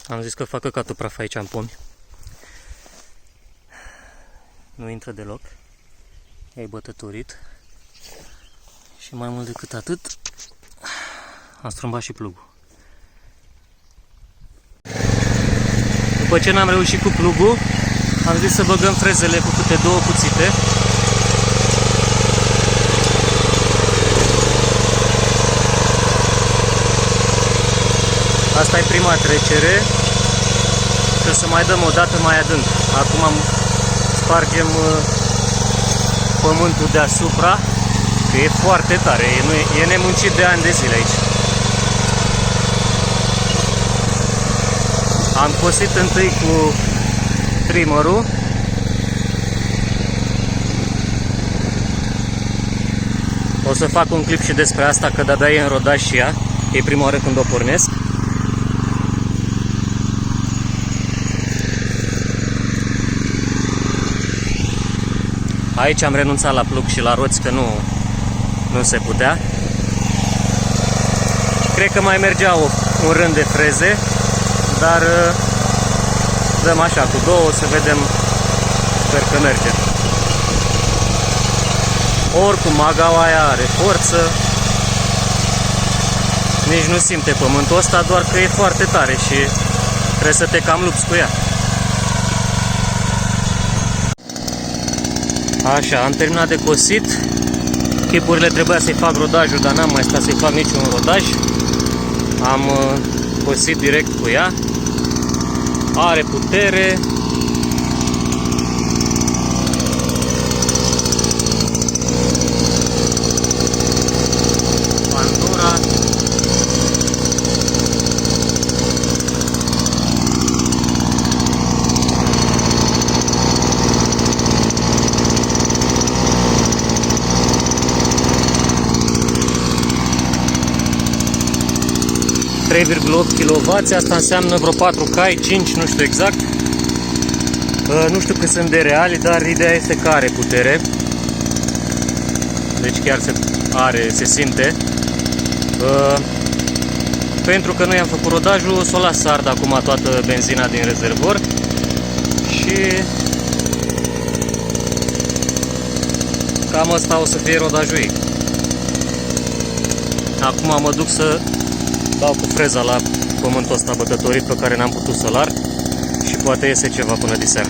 Am zis că fac căcatul praf aici în pomi. Nu intră deloc. E bătătorit. Și mai mult decât atât, am strâmbat și plugul. După ce n-am reușit cu plugul, am zis să băgăm frezele cu câte două cuțite. Asta e prima trecere și o să mai dăm o dată mai adânc. Acum spargem pământul deasupra, că e foarte tare, e nemuncit de ani de zile aici. Am cosit întâi cu trimmerul. O să fac un clip și despre asta, că de-abia e în rodaj și ea. E prima oară când o pornesc. Aici am renunțat la plug și la roți, că nu se putea. Cred că mai mergea un rând de freze, dar dăm așa cu două să vedem, sper că merge. Oricum magaua aia are forță, nici nu simte pământul ăsta, doar că e foarte tare și trebuie să te cam lupți cu ea. Așa, am terminat de cosit. Chipurile trebuia să-i fac rodajul, dar n-am mai stat să-i fac niciun rodaj. Am cosit direct cu ea. Are putere. Pandora. 3,8 kW, asta înseamnă vreo 4 cai, 5, nu știu exact. Nu știu cât sunt de reali, dar ideea este că are putere. Deci chiar se simte. Pentru că noi am făcut rodajul, o să o las să ardă acum toată benzina din rezervor. Și cam asta o să fie rodajul ei. Acum mă duc să dau cu freza la pământul ăsta bătătorit pe care n-am putut să-l ard și poate iese ceva până diseară.